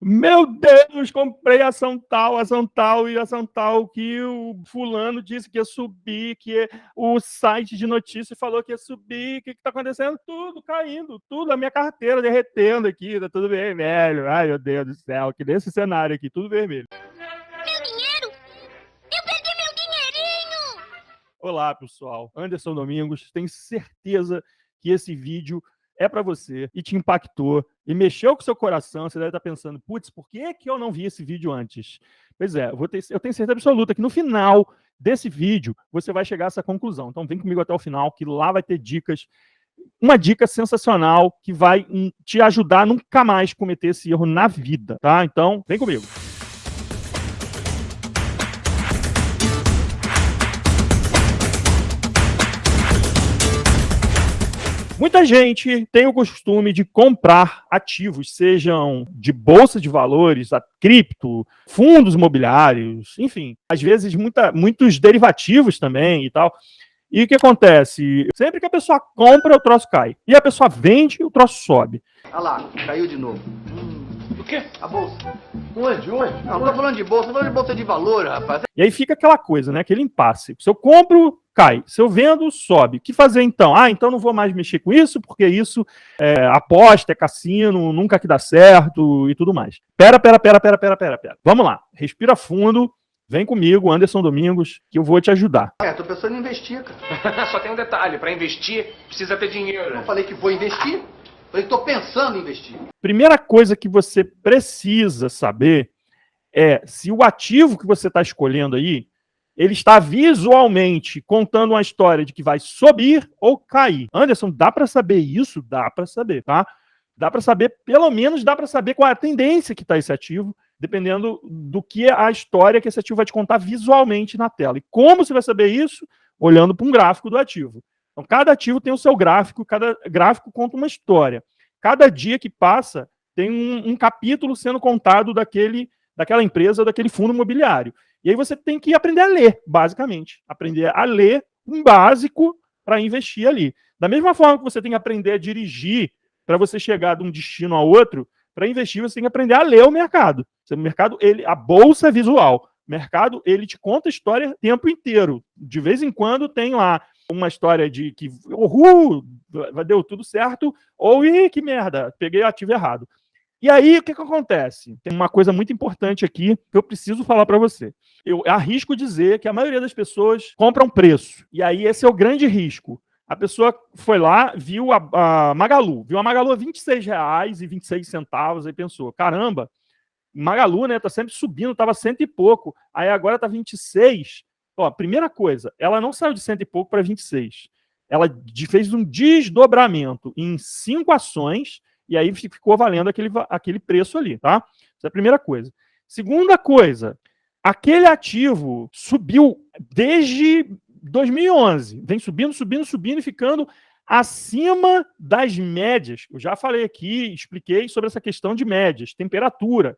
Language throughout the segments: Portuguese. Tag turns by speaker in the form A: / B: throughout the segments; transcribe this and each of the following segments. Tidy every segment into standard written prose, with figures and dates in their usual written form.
A: Meu Deus, comprei ação tal, e ação tal, que o fulano disse que ia subir, que o site de notícias falou que ia subir, o que está acontecendo? Tudo caindo, tudo, a minha carteira derretendo aqui, tá tudo vermelho. Ai, meu Deus do céu, que desse cenário aqui, tudo vermelho.
B: Meu dinheiro! Eu perdi meu dinheirinho!
A: Olá, pessoal. Anderson Domingos, tenho certeza que esse vídeo é para você e te impactou e mexeu com o seu coração. Você deve estar pensando, putz, por que eu não vi esse vídeo antes? Pois é, eu tenho certeza absoluta que no final desse vídeo você vai chegar a essa conclusão. Então vem comigo até o final, que lá vai ter dicas, uma dica sensacional que vai te ajudar a nunca mais cometer esse erro na vida, tá? Então vem comigo. Muita gente tem o costume de comprar ativos, sejam de bolsa de valores, a cripto, fundos imobiliários, enfim, às vezes muitos derivativos também e tal. E o que acontece? Sempre que a pessoa compra, o troço cai. E a pessoa vende, o troço sobe.
C: Olha lá, caiu de novo.
D: O quê?
C: A bolsa.
D: Onde?
C: Não tô falando de bolsa, tô falando de bolsa de valor, rapaz.
A: E aí fica aquela coisa, né? Aquele impasse. Se eu compro, cai. Se eu vendo, sobe. O que fazer então? Ah, então não vou mais mexer com isso, porque isso é aposta, é cassino, nunca que dá certo e tudo mais. Pera. Vamos lá. Respira fundo. Vem comigo, Anderson Domingos, que eu vou te ajudar.
C: Tô pensando em investir, cara.
D: Só tem um detalhe, para investir precisa ter dinheiro.
C: Eu falei que vou investir. Falei que tô pensando em investir.
A: Primeira coisa que você precisa saber é se o ativo que você está escolhendo aí, ele está visualmente contando uma história de que vai subir ou cair. Anderson, dá para saber isso? Dá para saber, tá? Dá para saber, pelo menos dá para saber qual é a tendência que está esse ativo, dependendo do que é a história que esse ativo vai te contar visualmente na tela. E como você vai saber isso? Olhando para um gráfico do ativo. Então, cada ativo tem o seu gráfico, cada gráfico conta uma história. Cada dia que passa, tem um capítulo sendo contado daquela empresa, daquele fundo imobiliário. E aí você tem que aprender a ler, basicamente. Aprender a ler um básico para investir ali. Da mesma forma que você tem que aprender a dirigir para você chegar de um destino a outro, para investir você tem que aprender a ler o mercado. O mercado, a bolsa é visual. O mercado, ele te conta a história o tempo inteiro. De vez em quando tem lá uma história de que, deu tudo certo, ou, que merda, peguei o ativo errado. E aí, o que acontece? Tem uma coisa muito importante aqui que eu preciso falar para você. Eu arrisco dizer que a maioria das pessoas compram preço. E aí, esse é o grande risco. A pessoa foi lá, viu a Magalu a R$ 26,26, aí pensou, caramba, Magalu, né, tá sempre subindo, tava 100 e pouco, aí agora tá 26. Ó, primeira coisa, ela não saiu de 100 e pouco para 26. Ela fez um desdobramento em 5 ações e aí ficou valendo aquele preço ali, tá? Essa é a primeira coisa. Segunda coisa, aquele ativo subiu desde 2011, vem subindo e ficando acima das médias. Eu já falei aqui, expliquei sobre essa questão de médias, temperatura.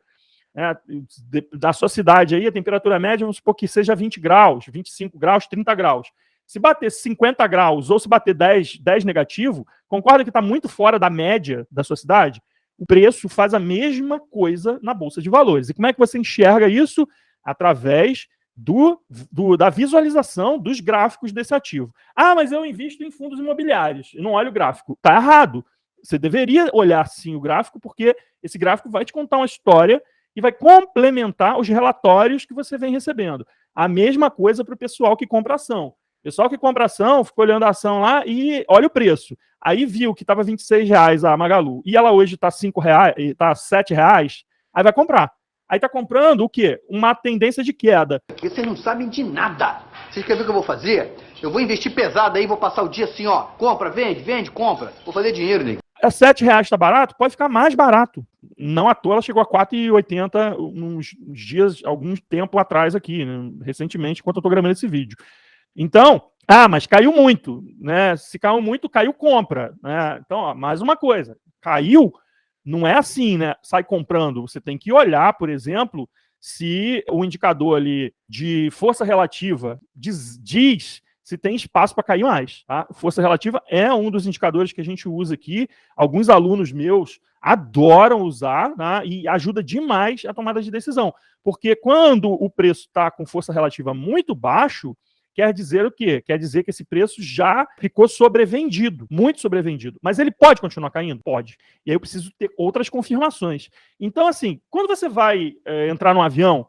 A: Da sua cidade aí, a temperatura média, vamos supor que seja 20 graus, 25 graus, 30 graus. Se bater 50 graus ou se bater 10 negativo, concorda que está muito fora da média da sua cidade? O preço faz a mesma coisa na Bolsa de Valores. E como é que você enxerga isso? Através da visualização dos gráficos desse ativo. Ah, mas eu invisto em fundos imobiliários, eu não olho o gráfico. Está errado. Você deveria olhar sim o gráfico, porque esse gráfico vai te contar uma história e vai complementar os relatórios que você vem recebendo. A mesma coisa para o pessoal que compra ação. O pessoal que compra ação, ficou olhando a ação lá e olha o preço. Aí viu que estava R$ 26 a Magalu e ela hoje está R$ 7, aí vai comprar. Aí está comprando o quê? Uma tendência de queda.
C: Porque vocês não sabem de nada. Vocês querem ver o que eu vou fazer? Eu vou investir pesado aí, vou passar o dia assim, ó. Compra, vende, compra. Vou fazer dinheiro, nego.
A: R$ 7 está barato? Pode ficar mais barato. Não à toa ela chegou a R$ 4,80 uns dias, algum tempo atrás aqui, né? Recentemente, enquanto eu estou gravando esse vídeo. Então, mas caiu muito, né? Se caiu muito, caiu compra, né? Então, ó, mais uma coisa, caiu, não é assim, né? Sai comprando, você tem que olhar, por exemplo, se o indicador ali de força relativa diz se tem espaço para cair mais. Tá? Força relativa é um dos indicadores que a gente usa aqui. Alguns alunos meus adoram usar, né, e ajuda demais a tomada de decisão. Porque quando o preço está com força relativa muito baixo, quer dizer o quê? Quer dizer que esse preço já ficou sobrevendido, muito sobrevendido. Mas ele pode continuar caindo? Pode. E aí eu preciso ter outras confirmações. Então, assim, quando você vai entrar num avião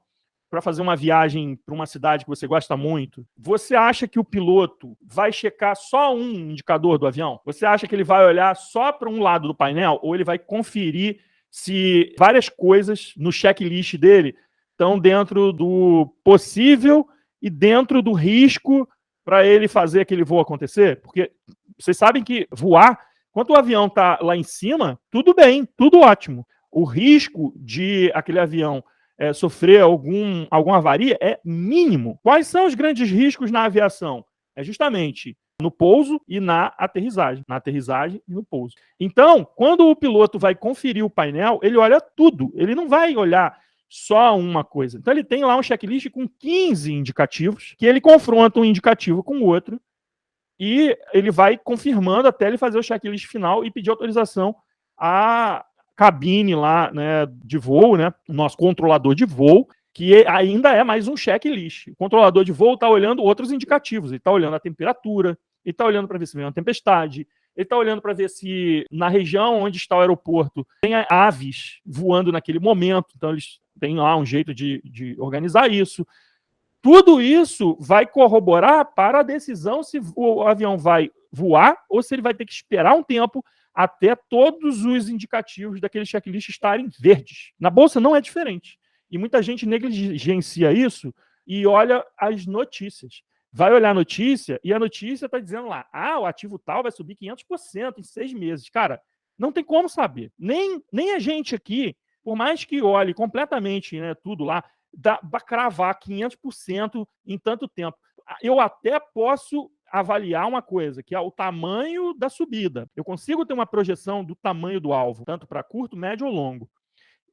A: para fazer uma viagem para uma cidade que você gosta muito, você acha que o piloto vai checar só um indicador do avião? Você acha que ele vai olhar só para um lado do painel? Ou ele vai conferir se várias coisas no checklist dele estão dentro do possível e dentro do risco para ele fazer aquele voo acontecer? Porque vocês sabem que voar, quando o avião está lá em cima, tudo bem, tudo ótimo. O risco de aquele avião sofrer alguma avaria é mínimo. Quais são os grandes riscos na aviação? É justamente no pouso e na aterrissagem. Na aterrissagem e no pouso. Então, quando o piloto vai conferir o painel, ele olha tudo. Ele não vai olhar só uma coisa. Então, ele tem lá um checklist com 15 indicativos, que ele confronta um indicativo com o outro, e ele vai confirmando até ele fazer o checklist final e pedir autorização à cabine lá, né, de voo, né, o nosso controlador de voo, que ainda é mais um checklist. O controlador de voo está olhando outros indicativos, ele está olhando a temperatura, ele está olhando para ver se vem uma tempestade, ele está olhando para ver se na região onde está o aeroporto tem aves voando naquele momento, então eles têm lá um jeito de organizar isso. Tudo isso vai corroborar para a decisão se o avião vai voar ou se ele vai ter que esperar um tempo até todos os indicativos daquele checklist estarem verdes. Na bolsa não é diferente. E muita gente negligencia isso e olha as notícias. Vai olhar a notícia e a notícia está dizendo lá, o ativo tal vai subir 500% em 6 meses. Cara, não tem como saber. Nem a gente aqui, por mais que olhe completamente, né, tudo lá, dá para cravar 500% em tanto tempo. Eu até posso avaliar uma coisa, que é o tamanho da subida. Eu consigo ter uma projeção do tamanho do alvo, tanto para curto, médio ou longo.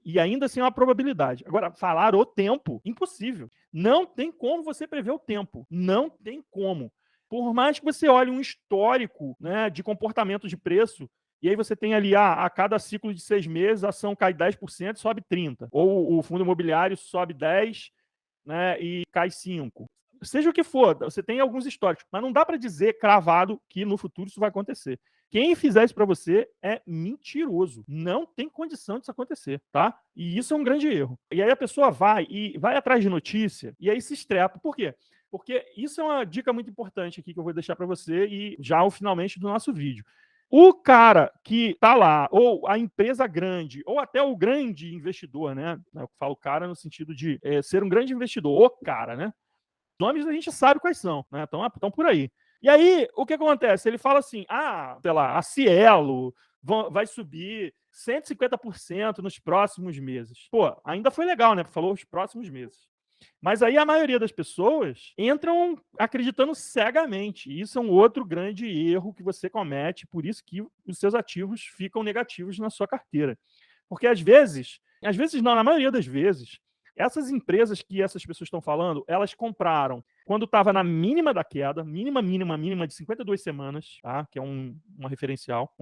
A: E ainda assim é uma probabilidade. Agora, falar o tempo, impossível. Não tem como você prever o tempo. Não tem como. Por mais que você olhe um histórico, né, de comportamento de preço, e aí você tem ali, a cada ciclo de 6 meses, a ação cai 10%, sobe 30%. Ou o fundo imobiliário sobe 10%, né, e cai 5%. Seja o que for, você tem alguns históricos, mas não dá para dizer cravado que no futuro isso vai acontecer. Quem fizer isso para você é mentiroso. Não tem condição disso acontecer, tá? E isso é um grande erro. E aí a pessoa vai atrás de notícia e aí se estrepa. Por quê? Porque isso é uma dica muito importante aqui que eu vou deixar para você e já o finalmente do nosso vídeo. O cara que está lá, ou a empresa grande, ou até o grande investidor, né? Eu falo cara no sentido de ser um grande investidor, o cara, né? Os nomes a gente sabe quais são, né? Estão por aí. E aí, o que acontece? Ele fala assim, sei lá, a Cielo vai subir 150% nos próximos meses. Pô, ainda foi legal, né? Falou os próximos meses. Mas aí a maioria das pessoas entram acreditando cegamente. E isso é um outro grande erro que você comete, por isso que os seus ativos ficam negativos na sua carteira. Porque às vezes não, na maioria das vezes, essas empresas que essas pessoas estão falando, elas compraram quando estava na mínima da queda, mínima de 52 semanas, tá? Que é um referencial.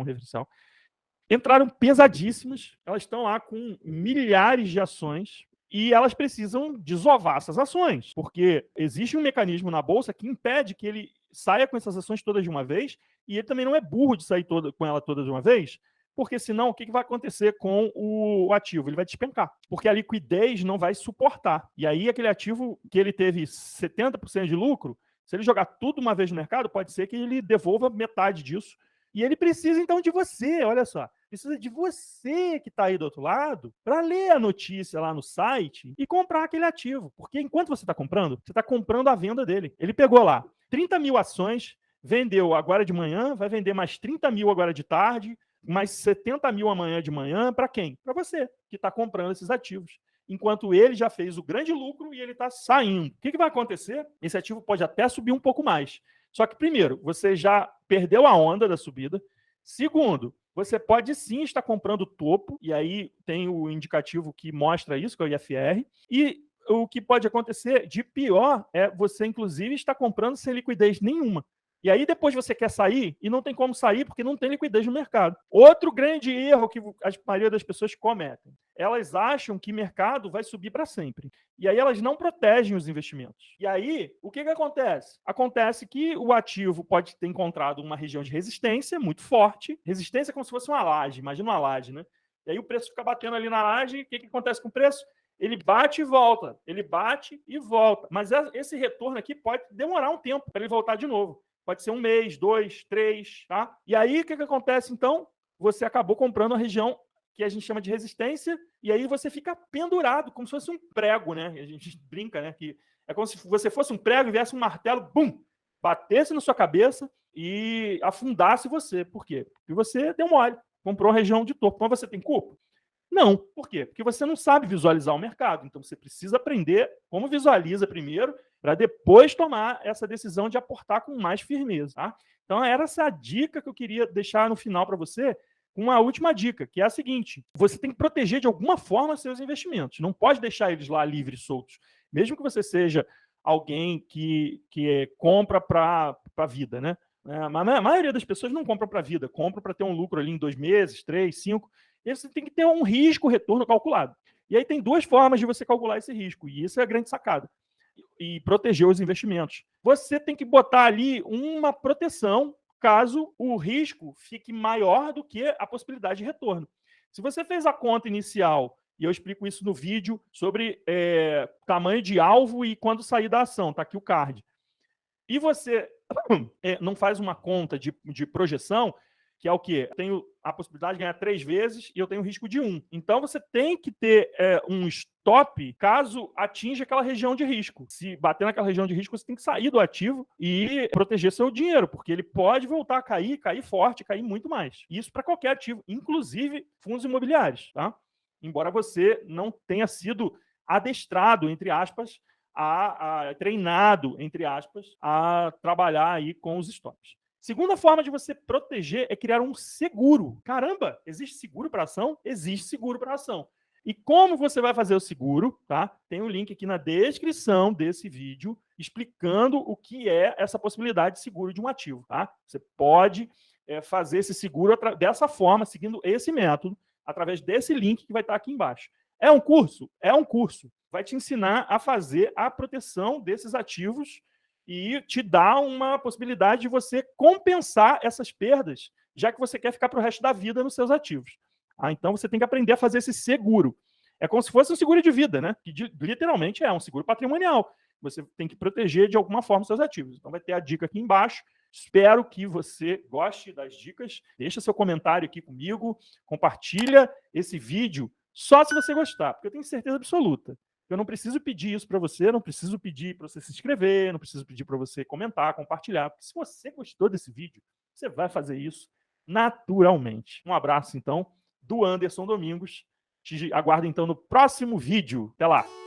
A: Entraram pesadíssimas, elas estão lá com milhares de ações e elas precisam desovar essas ações, porque existe um mecanismo na bolsa que impede que ele saia com essas ações todas de uma vez e ele também não é burro de sair com ela toda de uma vez, porque senão o que vai acontecer com o ativo? Ele vai despencar, porque a liquidez não vai suportar. E aí aquele ativo que ele teve 70% de lucro, se ele jogar tudo uma vez no mercado, pode ser que ele devolva metade disso. E ele precisa então de você, olha só, precisa de você que está aí do outro lado para ler a notícia lá no site e comprar aquele ativo. Porque enquanto você está comprando a venda dele. Ele pegou lá 30 mil ações, vendeu agora de manhã, vai vender mais 30 mil agora de tarde, mais 70 mil amanhã de manhã, para quem? Para você, que está comprando esses ativos. Enquanto ele já fez o grande lucro e ele está saindo. O que vai acontecer? Esse ativo pode até subir um pouco mais. Só que, primeiro, você já perdeu a onda da subida. Segundo, você pode sim estar comprando o topo, e aí tem o indicativo que mostra isso, que é o IFR. E o que pode acontecer de pior é você, inclusive, estar comprando sem liquidez nenhuma. E aí depois você quer sair e não tem como sair porque não tem liquidez no mercado. Outro grande erro que a maioria das pessoas cometem. Elas acham que o mercado vai subir para sempre. E aí elas não protegem os investimentos. E aí, o que acontece? Acontece que o ativo pode ter encontrado uma região de resistência muito forte. Resistência é como se fosse uma laje, imagina uma laje, né? E aí o preço fica batendo ali na laje, o que acontece com o preço? Ele bate e volta, ele bate e volta. Mas esse retorno aqui pode demorar um tempo para ele voltar de novo. Pode ser 1 mês, 2, 3, tá? E aí, o que acontece, então? Você acabou comprando a região que a gente chama de resistência, e aí você fica pendurado, como se fosse um prego, né? A gente brinca, né? Que é como se você fosse um prego e viesse um martelo, bum! Batesse na sua cabeça e afundasse você. Por quê? Porque você deu mole, comprou a região de topo. Mas você tem culpa? Não. Por quê? Porque você não sabe visualizar o mercado. Então, você precisa aprender como visualiza primeiro, para depois tomar essa decisão de aportar com mais firmeza. Tá? Então, era essa a dica que eu queria deixar no final para você, com uma última dica, que é a seguinte: você tem que proteger de alguma forma seus investimentos. Não pode deixar eles lá livres, soltos. Mesmo que você seja alguém que compra para a vida, né? A maioria das pessoas não compra para a vida, compra para ter um lucro ali em 2 meses, 3, 5. E você tem que ter um risco-retorno calculado. E aí tem 2 formas de você calcular esse risco, e isso é a grande sacada. E proteger os investimentos. Você tem que botar ali uma proteção caso o risco fique maior do que a possibilidade de retorno. Se você fez a conta inicial, e eu explico isso no vídeo sobre tamanho de alvo e quando sair da ação, tá aqui o card. E você não faz uma conta de projeção, que é o quê? Eu tenho a possibilidade de ganhar 3 vezes e eu tenho o risco de 1. Então, você tem que ter um stop caso atinja aquela região de risco. Se bater naquela região de risco, você tem que sair do ativo e proteger seu dinheiro, porque ele pode voltar a cair forte, cair muito mais. Isso para qualquer ativo, inclusive fundos imobiliários, tá? Embora você não tenha sido adestrado, entre aspas, treinado, entre aspas, a trabalhar aí com os stops. Segunda forma de você proteger é criar um seguro. Caramba, existe seguro para ação? Existe seguro para ação. E como você vai fazer o seguro, tá? Tem um link aqui na descrição desse vídeo explicando o que é essa possibilidade de seguro de um ativo, tá? Você pode fazer esse seguro dessa forma, seguindo esse método, através desse link que vai estar aqui embaixo. É um curso? É um curso. Vai te ensinar a fazer a proteção desses ativos e te dá uma possibilidade de você compensar essas perdas, já que você quer ficar para o resto da vida nos seus ativos. Então, você tem que aprender a fazer esse seguro. É como se fosse um seguro de vida, né? Que literalmente é um seguro patrimonial. Você tem que proteger de alguma forma os seus ativos. Então, vai ter a dica aqui embaixo. Espero que você goste das dicas. Deixa seu comentário aqui comigo. Compartilha esse vídeo só se você gostar, porque eu tenho certeza absoluta. Eu não preciso pedir isso para você, não preciso pedir para você se inscrever, não preciso pedir para você comentar, compartilhar. Porque se você gostou desse vídeo, você vai fazer isso naturalmente. Um abraço, então, do Anderson Domingos. Te aguardo, então, no próximo vídeo. Até lá!